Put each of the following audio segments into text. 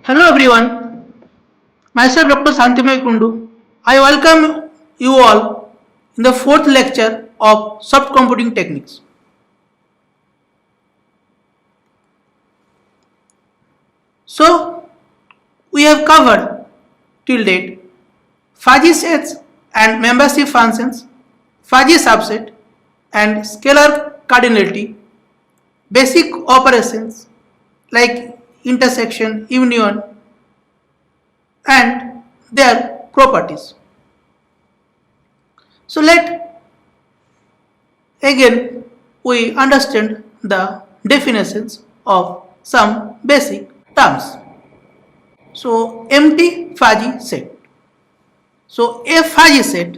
Hello everyone, myself Dr. Santimay Kundu. I welcome you all in the fourth lecture of soft computing techniques. So, we have covered till date fuzzy sets and membership functions, fuzzy subset and scalar cardinality, basic operations like intersection, union and their properties. So let again we understand the definitions of some basic terms. So empty fuzzy set. So a fuzzy set,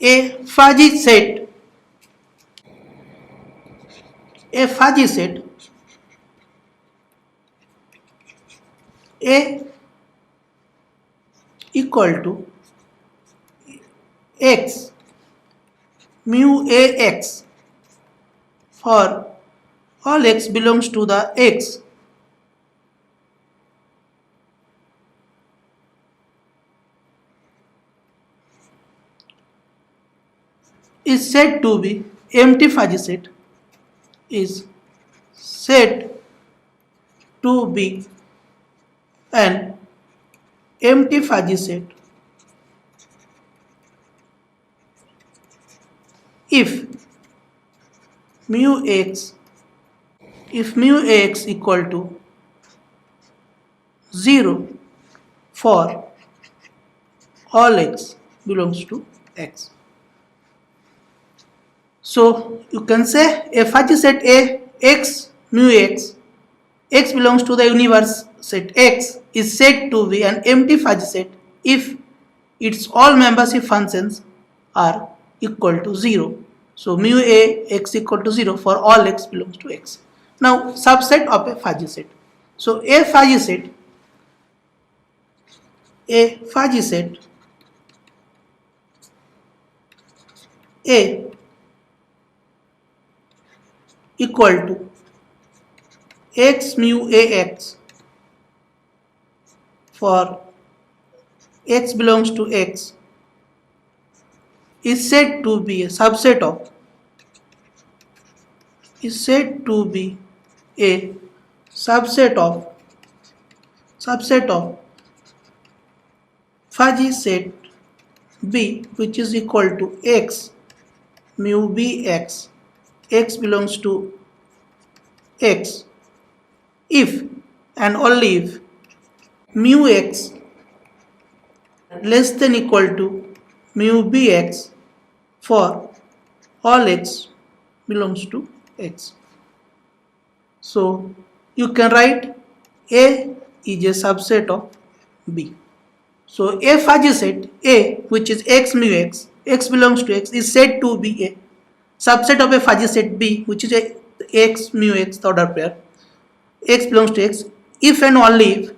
a fuzzy set, a fuzzy set, a equal to x mu ax for all x belongs to the x is said to be empty fuzzy set is said to be an empty fuzzy set if mu x equal to 0 for all x belongs to x. So you can say a fuzzy set A x mu x belongs to the universe set x is said to be an empty fuzzy set if its all membership functions are equal to 0. So mu a x equal to 0 for all x belongs to x. Now subset of a fuzzy set. So a fuzzy set A equal to x mu ax for x belongs to x is said to be a subset of fuzzy set B, which is equal to x mu bx, x belongs to x, if and only if mu x less than equal to mu bx for all x belongs to x. So you can write A is a subset of B. So a fuzzy set A, which is x mu x belongs to x, is said to be a subset of a fuzzy set B, which is a x mu x, the order pair, x belongs to x, if and only if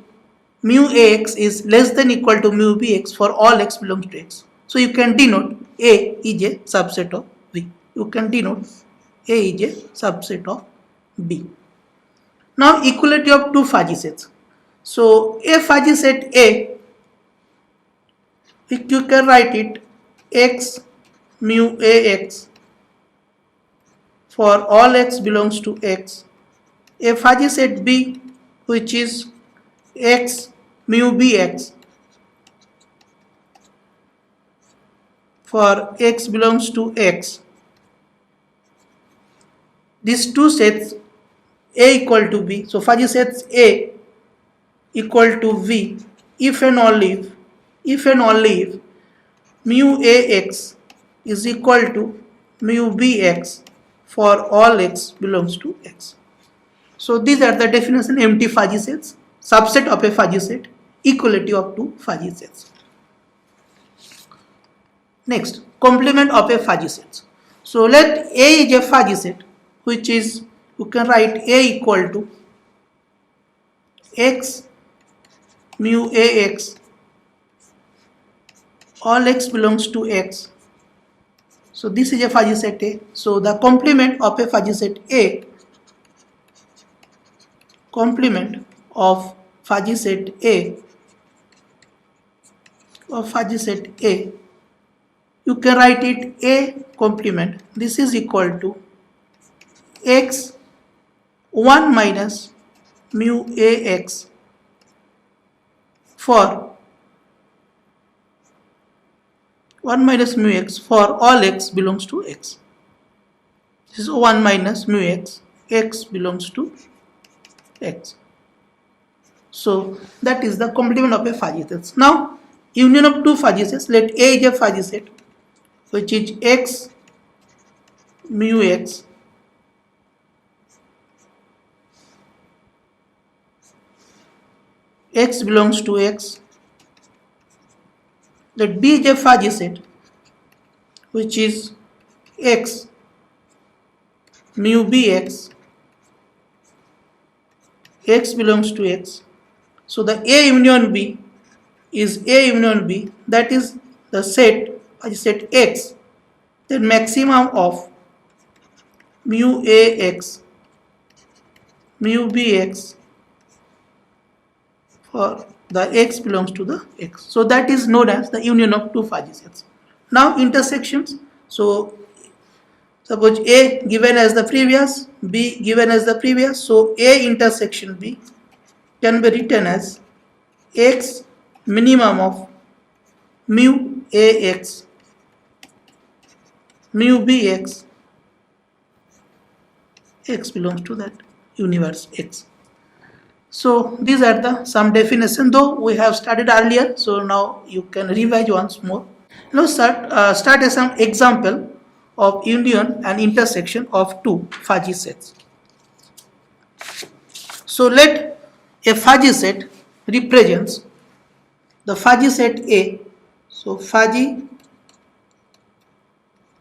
mu ax is less than equal to mu bx for all x belongs to x. So you can denote A is a subset of B. You can denote A is a subset of B. Now equality of two fuzzy sets. So a fuzzy set A, you can write it x mu ax for all x belongs to x. A fuzzy set B, which is x mu bx for x belongs to x. These two sets A equal to B, so fuzzy sets A equal to V if and only if mu ax is equal to mu bx for all x belongs to x. So these are the definition empty fuzzy sets, subset of a fuzzy set, equality of two fuzzy sets. Next, complement of a fuzzy set. So let A is a fuzzy set, which is, you can write A equal to x mu ax, all x belongs to x. So this is a fuzzy set A. So the complement of a fuzzy set A, complement of fuzzy set A or fuzzy set A, you can write it A complement. This is equal to x 1 minus mu ax for 1 minus mu x for all x belongs to x. This is 1 minus mu x, x belongs to x. So that is the complement of a fuzzy set. Now union of two fuzzy sets, let A is a fuzzy set which is x mu x x belongs to x. Let B is a fuzzy set which is x mu bx x belongs to x. So the A union B is A union B, that is the set x, then maximum of mu ax mu bx for the x belongs to the x. So that is known as the union of two fuzzy sets. Now intersections. So suppose A given as the previous, B given as the previous. So A intersection B can be written as x minimum of mu ax mu bx x belongs to that universe x. So these are the some definition, though we have studied earlier, so now you can revise once more. Now start as some example of union and intersection of two fuzzy sets. So let a fuzzy set represents the fuzzy set A. So fuzzy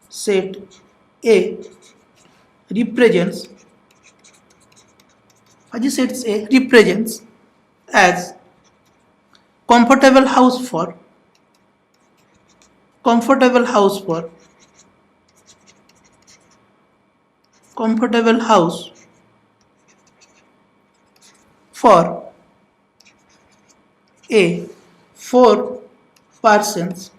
set A represents fuzzy set A represents as comfortable house for comfortable house for comfortable house for a four persons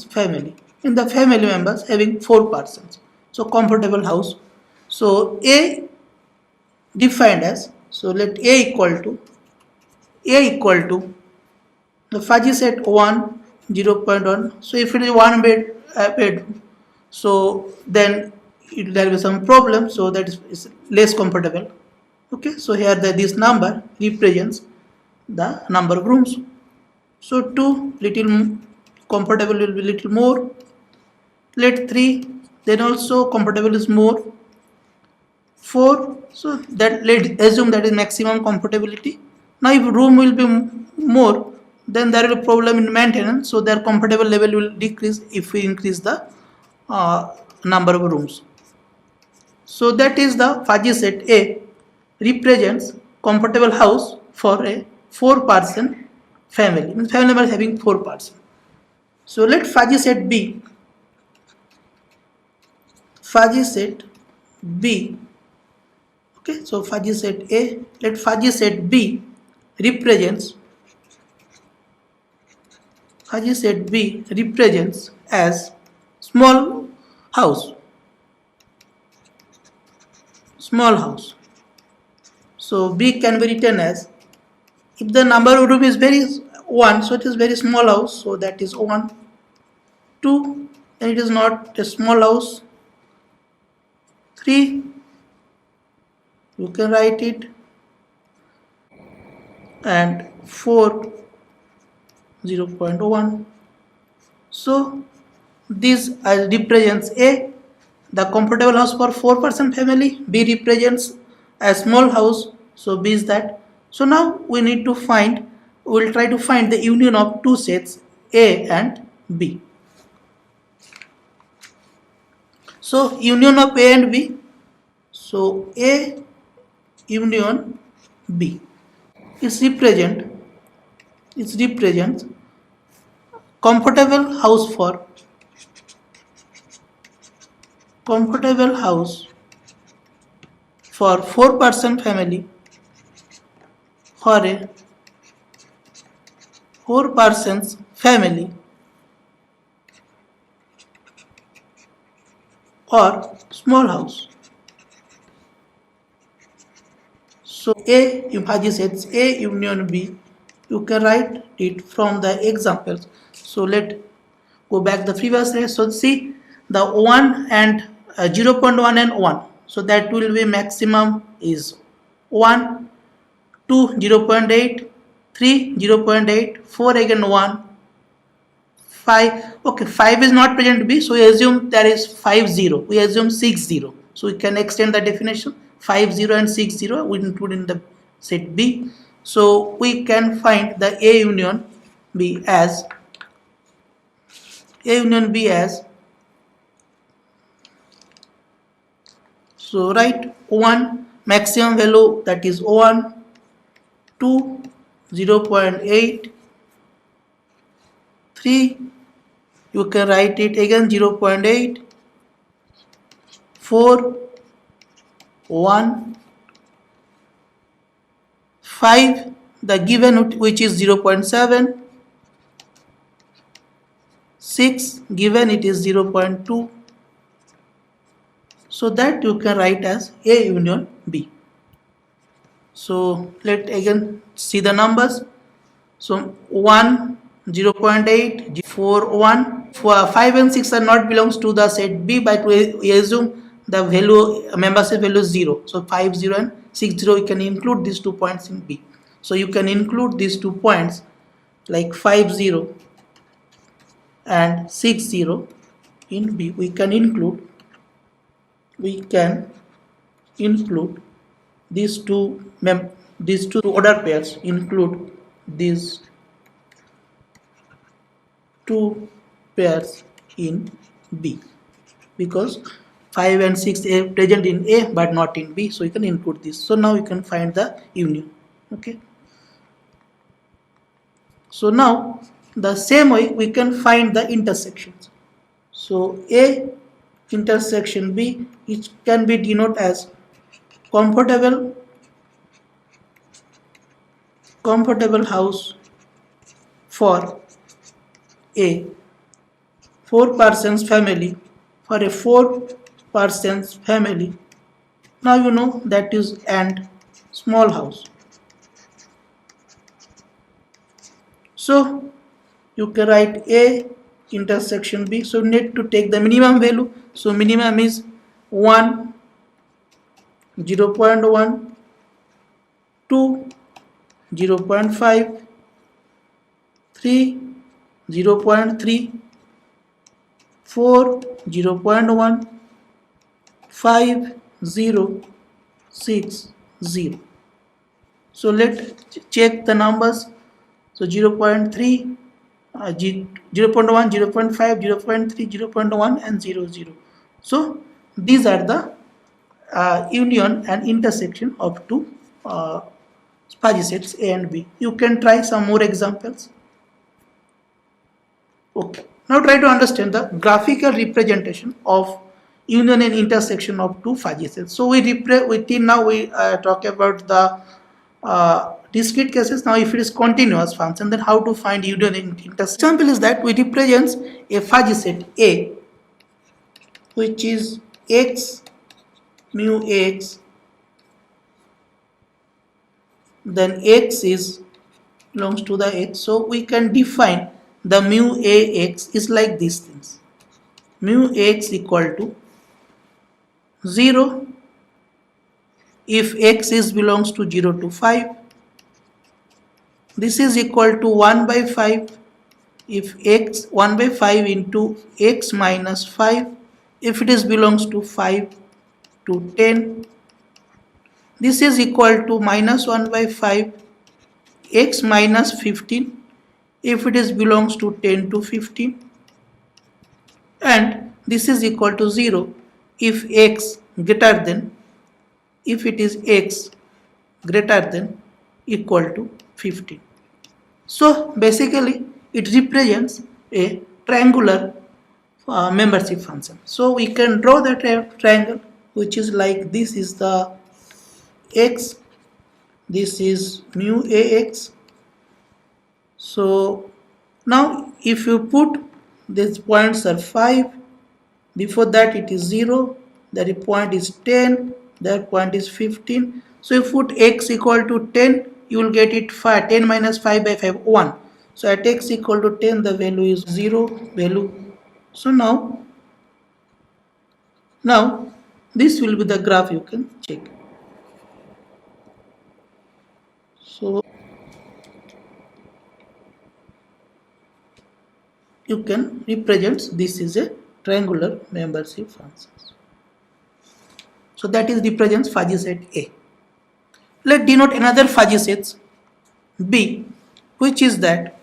family, in the family members having 4 persons. So comfortable house. So A defined as, so let A equal to the fuzzy set 1 0.1. So if it is one bedroom, so then there will be some problem, so that is less comfortable. Okay, so here this number represents the number of rooms. So 2 little comfortable will be little more. Let 3, then also comfortable is more. 4, so that let assume that is maximum comfortability. Now if room will be more, then there will be problem in maintenance, so their comfortable level will decrease if we increase the number of rooms. So that is the fuzzy set A represents comfortable house for a 4-person family, means family members having 4 persons. So let fuzzy set B okay, so fuzzy set A, let fuzzy set B represents as small house. So B can be written as, if the number of room is very 1, so it is very small house, so that is 1. 2, then it is not a small house. 3, you can write it, and 4 0.1. So this represents A, the comfortable house for 4-person family. B represents a small house, so B is that. So now we need to find, we will try to find the union of two sets A and B. So union of A and B, so A union B is represents comfortable house for 4-person family for a 4-person family or small house. So A, Bhaji says A union B. You can write it from the examples. So let go back the previous slide. So see the 1 and 0.1 and 1. So that will be maximum is 1, 2 0.8, 3 0.8, 4 again 1, 5. Okay, 5 is not present B, so we assume there is 5 0. We assume 6 0. So we can extend the definition. 5 0 and 6 0 we include in the set B. So we can find the A union B as so write 1 maximum value, that is 1, 2 0.8, 3 you can write it again 0.8, 4 1, 5 the given which is 0.7, 6 given it is 0.2. So that you can write as A union B. So let again see the numbers. So 1 0.8, 4 1, 5 and 6 are not belongs to the set B, but we assume the value membership value is 0. So 5 0 and 6 0 you can include these 2 points in B. So you can include these 2 points like 5 0 and 6 0 in B. We can include these two order pairs, include these 2 pairs in B, because 5 and 6 are present in A but not in B, so you can include this. So now you can find the union. Okay, so now the same way we can find the intersections. So A intersection B, it can be denoted as comfortable house for a 4-person family, for a 4-person family. Now you know that is and small house. So you can write A intersection B. So need to take the minimum value. So minimum is 1 0.1, 2 0.5, 3 0.3, 4 0.1, 5 0, 6 0. So let's check the numbers. So 0.3, 0.1, 0.5, 0.3, 0.1 and 0 0. So these are the union and intersection of two Fuzzy sets A and B. You can try some more examples. Okay. Now try to understand the graphical representation of union and intersection of two fuzzy sets. So till now we talk about the discrete cases. Now if it is continuous function, then how to find union and intersection? Example is that we represent a fuzzy set A, which is x mu x, then x is belongs to the x. So we can define the mu ax is like these things. Mu x equal to 0 if x is belongs to 0 to 5. This is equal to 1 by 5 if x 1 by 5 into x minus 5 if it is belongs to 5 to 10. This is equal to minus 1 by 5 x minus 15 if it is belongs to 10 to 15, and this is equal to 0 if x greater than, if it is x greater than equal to 15. So basically it represents a triangular membership function. So we can draw the triangle which is like this is the x, this is mu ax. So now if you put these points are 5, before that it is 0, that point is 10, that point is 15. So if you put x equal to 10, you will get it 5, 10 minus 5 by 5, 1. So at x equal to 10, the value is 0 value. So now this will be the graph, you can check. So you can represent this is a triangular membership function. So that is represents fuzzy set A. Let denote another fuzzy set B, which is that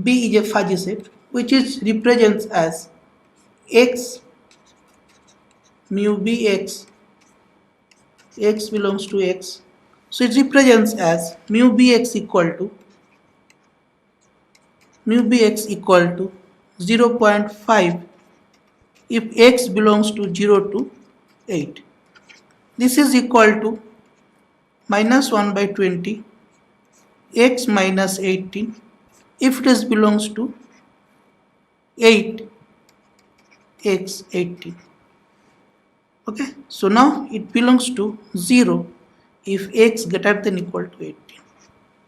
B is a fuzzy set which is represents as x mu bx, x belongs to x. So it represents as mu bx equal to 0.5 if x belongs to 0 to 8. This is equal to minus 1 by 20 x minus 18 if it is belongs to 8 x 18. Okay, so now it belongs to 0 if x greater than equal to 18.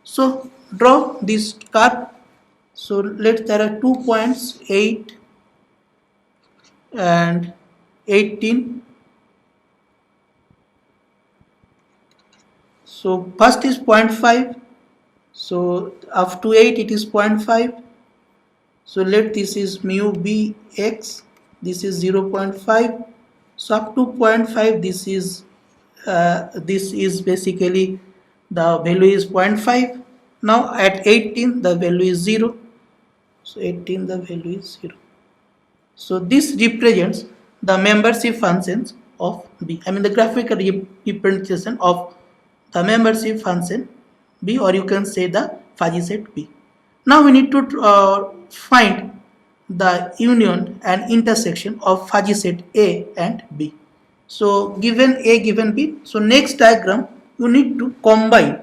So draw this curve. So there are 2 points, 8 and 18. So first is 0.5. So up to 8 it is 0.5. So let this is mu bx, this is 0.5. So up to 0.5 this is basically the value is 0.5. Now at 18 the value is 0. So 18 the value is 0. So this represents the membership functions of B. I mean the graphical representation of the membership function B, or you can say the fuzzy set B. Now we need to find the union and intersection of fuzzy set A and B. So given A, given B, so next diagram you need to combine.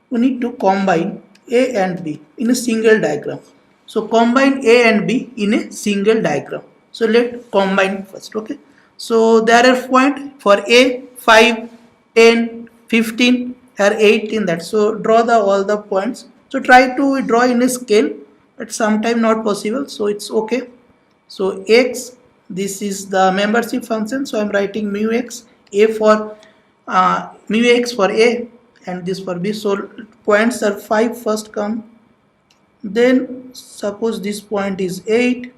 We need to combine A and B in a single diagram. So combine A and B in a single diagram. So let's combine first. Okay. So there are points for A 5, 10, 15, here 18. That so draw all the points. So try to draw in a scale. But sometimes not possible. So it's okay. So x, this is the membership function. So I'm writing mu x, A for mu x for A and this for B. So points are 5 first come. Then suppose this point is 8.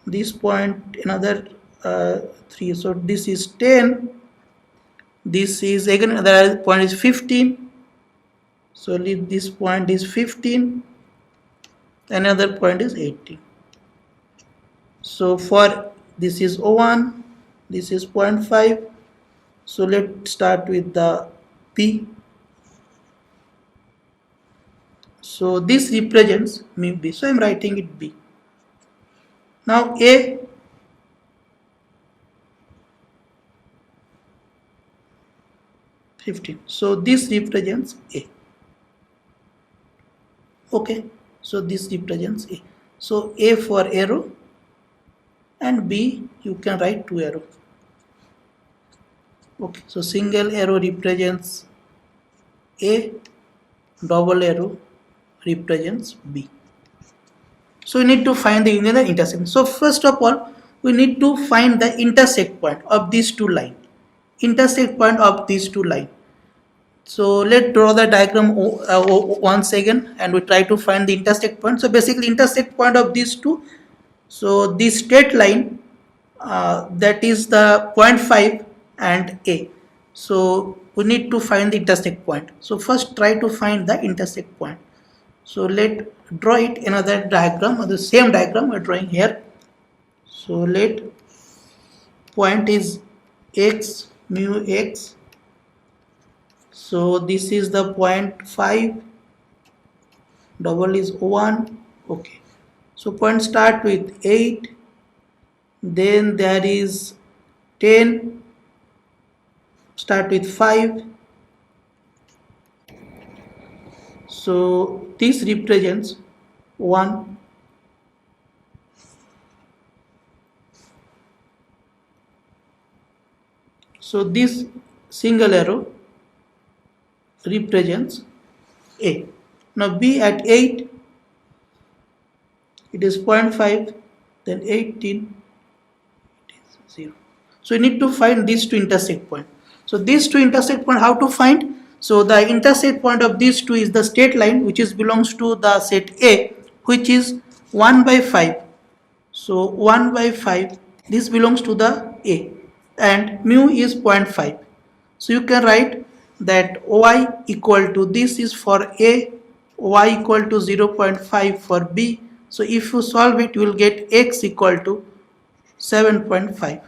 This point another 3. So this is 10. This is again another point is 15. So this point is 15. Another point is 18. So for this is 01, this is 0.5. So let's start with the P. So this represents mu B. So I'm writing it B. Now A, (15). So this represents A. Okay. So this represents A. So A for arrow and B you can write 2 arrow. Okay. So single arrow represents A, double arrow represents B. So we need to find the union and intersection. So first of all, we need to find the intersect point of these two lines. Intersect point of these two lines. So let's draw the diagram once again and we try to find the intersect point. So basically intersect point of these two. So this straight line that is the 0.5 and A. So we need to find the intersect point. So first try to find the intersect point. So let's draw it another diagram or the same diagram we're drawing here. So let point is x mu x. So this is the 0.5, double is 1. Okay. So point start with 8, then there is 10, start with 5, So this represents 1. So this single arrow represents A. Now B at 8, it is 0.5, then 18, it is 0. So you need to find these two intersect points. So these two intersect points, how to find? So the intersect point of these two is the straight line, which is belongs to the set A, which is 1 by 5. So 1 by 5, this belongs to the A, and mu is 0.5. So you can write that y equal to, this is for A, y equal to 0.5 for B. So if you solve it, you will get x equal to 7.5.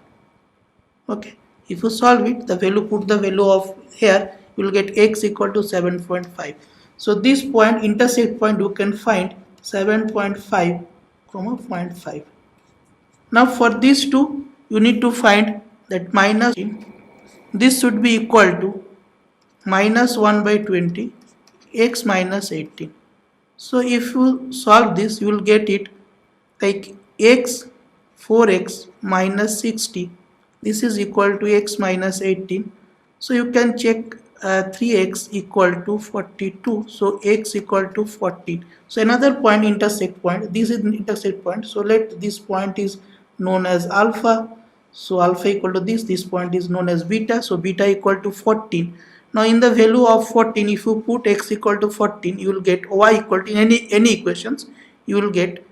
Okay, if you solve it, the value, put the value of here, you will get x equal to 7.5. So this point, intersect point, you can find 7.5, 0.5. Now for these two, you need to find that minus, this should be equal to minus 1 by 20, x minus 18. So if you solve this, you will get it like x 4x minus 60. This is equal to x minus 18. So you can check 3x equal to 42. So x equal to 14. So another point, intersect point. This is intersect point. So let this point is known as alpha. So alpha equal to this point is known as beta. So beta equal to 14. Now in the value of 14, if you put x equal to 14, you will get y equal to, any equations, you will get,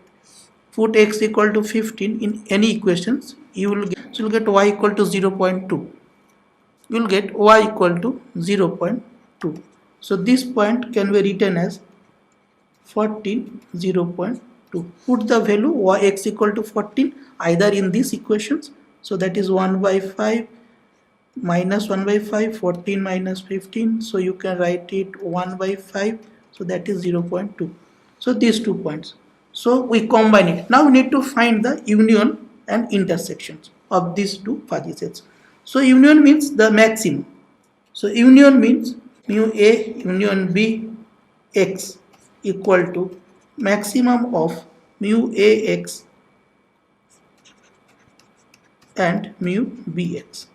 put x equal to 15 in any equations, you will get, so you will get y equal to 0.2. You will get y equal to 0.2. So this point can be written as 14, 0.2. Put the value y x equal to 14 either in these equations. So that is 1 by 5 minus 1 by 5, 14 minus 15. So you can write it 1 by 5. So that is 0.2. So these 2 points. So we combine it. Now we need to find the union and intersections of these two fuzzy sets. So union means the maximum. So union means mu A union B x equal to maximum of mu AX and mu BX.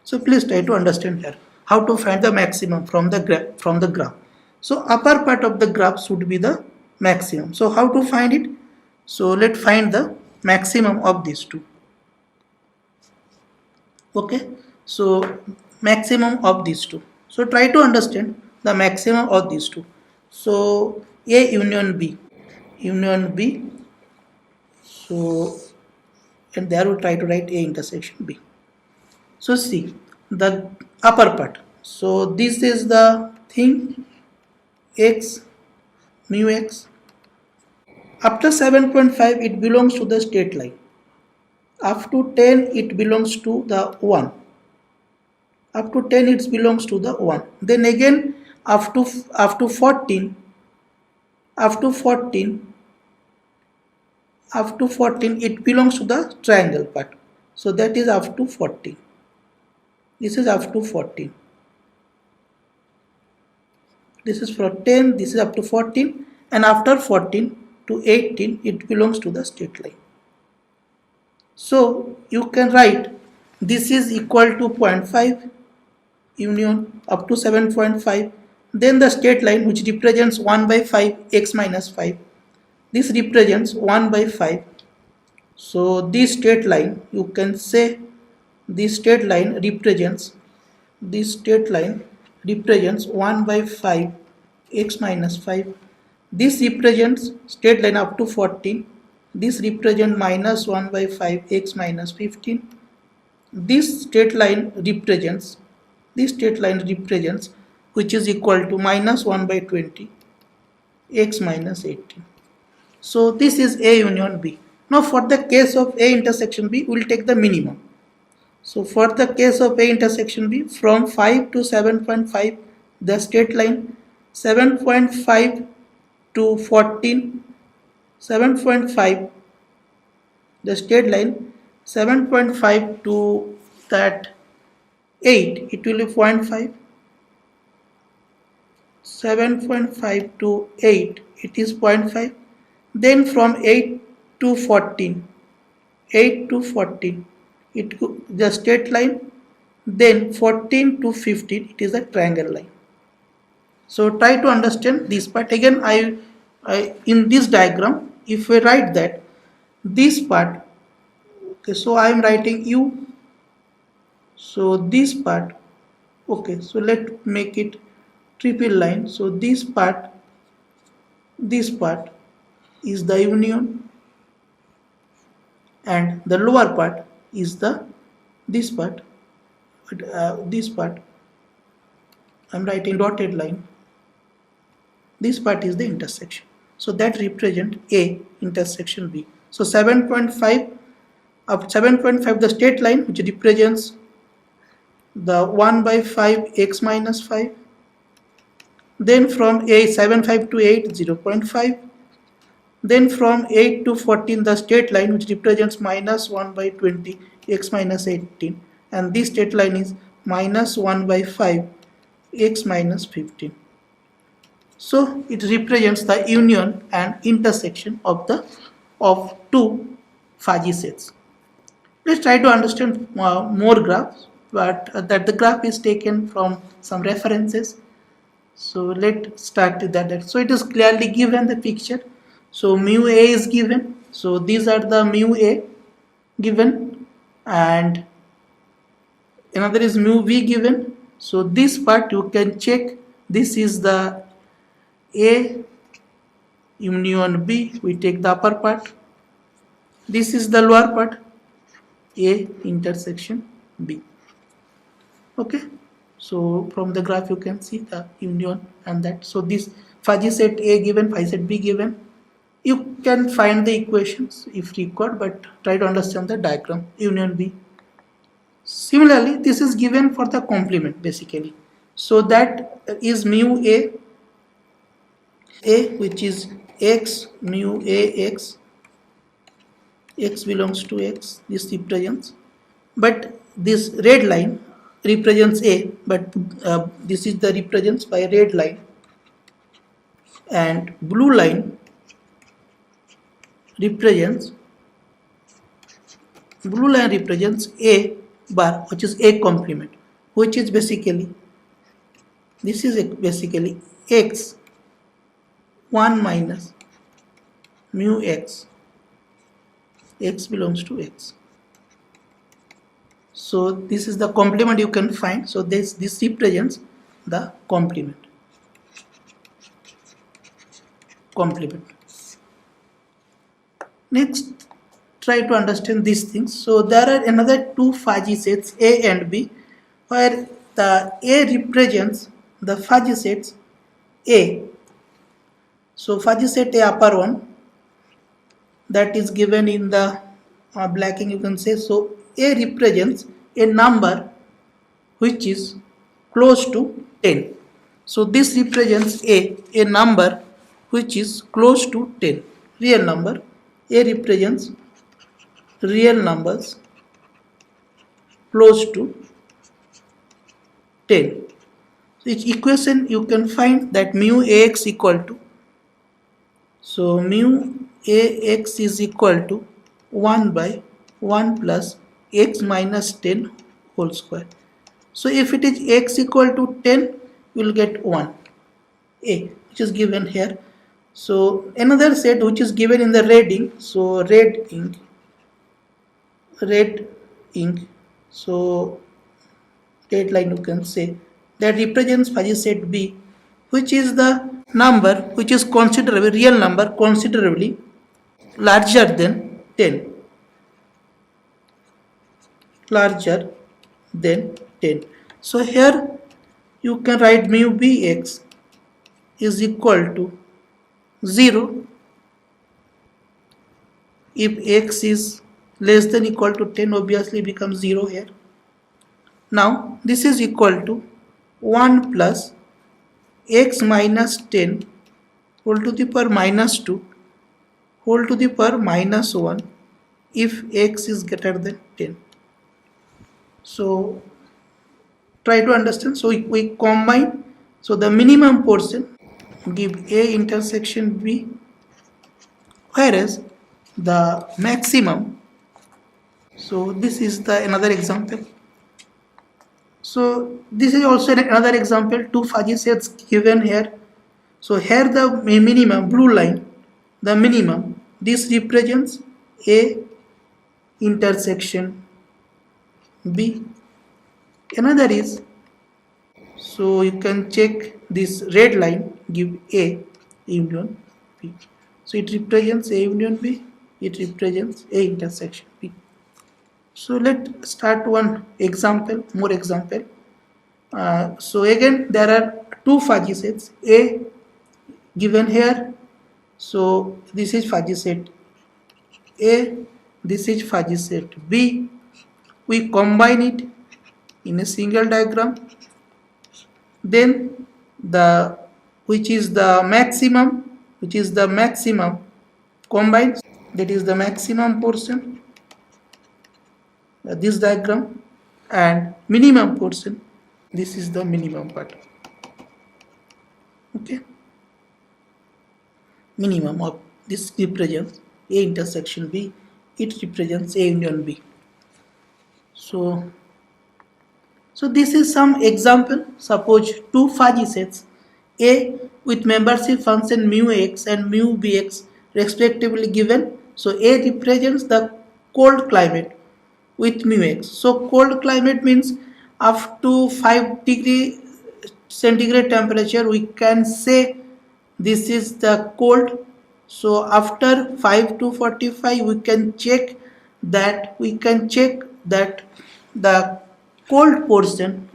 So please try to understand here how to find the maximum from the graph. So upper part of the graph should be the maximum. So how to find it? So let's find the maximum of these two. Okay, so maximum of these two. So try to understand the maximum of these two. So A union B, so and there we try to write A intersection B. So see the upper part. So this is the thing, x mu x. After 7.5 it belongs to the straight line. Up to 10 it belongs to the 1. Up to 10 it belongs to the 1. Then again up to 14, up to 14 it belongs to the triangle part. So that is up to 14. This is up to 14. This is for 10, this is up to 14, and after 14 to 18 it belongs to the straight line. So you can write this is equal to 0.5 union up to 7.5. Then the straight line which represents 1 by 5 x minus 5. This represents 1 by 5. So this straight line, you can say this straight line represents 1 by 5 x minus 5. This represents straight line up to 14. This represents minus 1 by 5 x minus 15. This straight line represents which is equal to minus 1 by 20 x minus 18. So this is A union B. Now for the case of A intersection B, we will take the minimum. So for the case of A intersection B, from 5 to 7.5, the straight line, 7.5 to 14, 7.5, the straight line, 7.5 to that 8, it will be 0.5. 7.5 to 8, it is 0.5. Then from 8 to 14, 8 to 14, it the straight line. Then 14 to 15, it is a triangle line. So try to understand this part. Again, I in this diagram, if we write that this part, okay, so I am writing U. So this part, okay, so let's make it triple line. So this part is the union, and the lower part is the this part. This part I'm writing dotted line. This part is the intersection. So that represent A intersection B. So 7.5 up 7.5 the straight line, which represents the 1 by 5 x minus 5. Then from A 7.5 to 8 0.5. Then from 8 to 14 the straight line, which represents minus 1 by 20 x minus 18, and this straight line is minus 1 by 5 x minus 15. So it represents the union and intersection of two fuzzy sets. Let's try to understand more graphs, but that the graph is taken from some references. So let's start with that. So it is clearly given the picture. So mu A is given. So these are the mu A given, and another is mu B given. So this part you can check. This is the A union B. We take the upper part. This is the lower part, A intersection B. Okay. So from the graph you can see the union and that. So this fuzzy set A given, fuzzy set B given. You can find the equations if required, but try to understand the diagram. Union B. Similarly, this is given for the complement basically. So that is mu A, which is x mu A x. X belongs to x. This represents, but this red line represents A, but this is the represents by red line, and blue line represents A bar, which is A complement, which is basically this is basically x 1 minus mu x. X belongs to x. So this is the complement you can find. So this represents the complement. Next, try to understand these things. So there are another two fuzzy sets A and B, where the A represents the fuzzy sets A. So fuzzy set A upper one, that is given in the blacking, you can say. So A represents a number which is close to 10. So this represents a number which is close to 10, real number. A represents real numbers close to 10. So each equation you can find that mu ax equal to, so mu ax is equal to 1 by 1 plus x minus 10 whole square. So if it is x equal to 10, you will get 1, A, which is given here. So another set which is given in the red ink, so red ink, so red line you can say, that represents fuzzy set B, which is the number which is considerably, real number considerably larger than 10. Larger than 10. So here you can write mu bx is equal to 0 if x is less than equal to 10, obviously becomes 0 here. Now this is equal to 1 plus x minus 10 whole to the power minus 2 whole to the power minus 1 if x is greater than 10. So try to understand. So we combine So the minimum portion give A intersection B, whereas the maximum, so this is the another example. So this is also another example, two fuzzy sets given here. So here the minimum, blue line, the minimum, this represents A intersection B. Another is, so you can check this red line, give A union B. So it represents A union B, it represents A intersection B. So let's start one example, more example. So again there are two fuzzy sets, A given here. So this is fuzzy set A, this is fuzzy set B. We combine it in a single diagram. Then the which is the maximum combined, that is the maximum portion, this diagram, and minimum portion, this is the minimum part. Okay, minimum of this represents A intersection B, it represents A union B. So this is some example. Suppose two fuzzy sets A with membership function mu x and mu bx respectively given. So A represents the cold climate with mu x. So cold climate means up to 5 degree centigrade temperature, we can say this is the cold. So after 5 to 45 we can check that the cold portion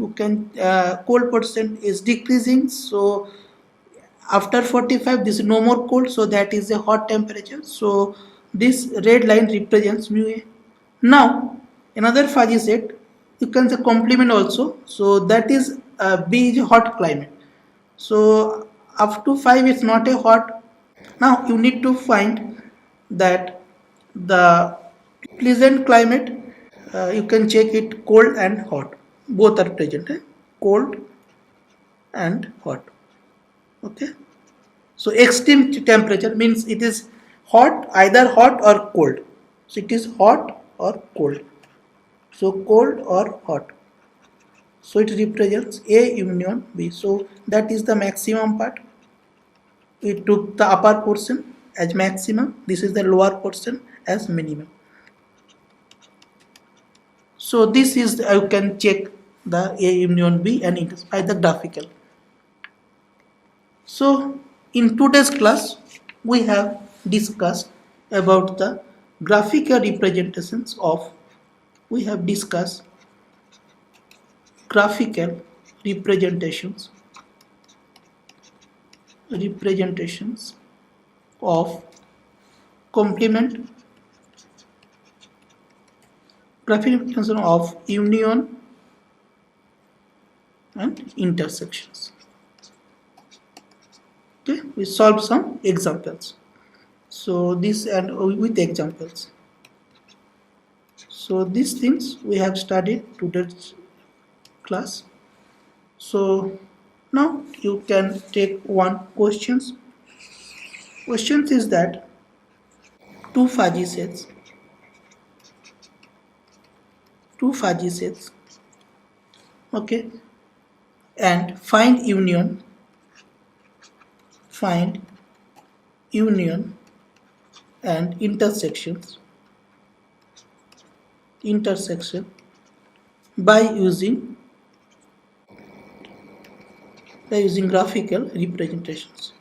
is decreasing. So after 45 this is no more cold, so that is a hot temperature. So this red line represents mu A. Now another fuzzy set, you can say complement also, so that is B is a hot climate. So up to 5 is not a hot. Now you need to find that the pleasant climate, you can check it cold and hot, both are present, cold and hot. Okay, so extreme temperature means it is hot, either hot or cold. So it is hot or cold, so cold or hot, so it represents A union B. So that is the maximum part. We took the upper portion as maximum, this is the lower portion as minimum. So this is, you can check the A union B and it is by the graphical. So in today's class we have discussed about the graphical representations of, we have discussed graphical representations of complement, graphical representation of union and intersections. Okay, we solve some examples. So this and with examples. So these things we have studied today's class. So now you can take one questions. Questions is that two fuzzy sets, okay, and find union and intersection by using graphical representations.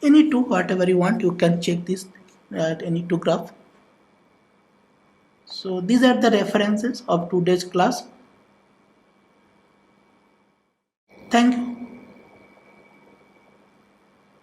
Any two, whatever you want, you can check this at any two graph. So these are the references of today's class.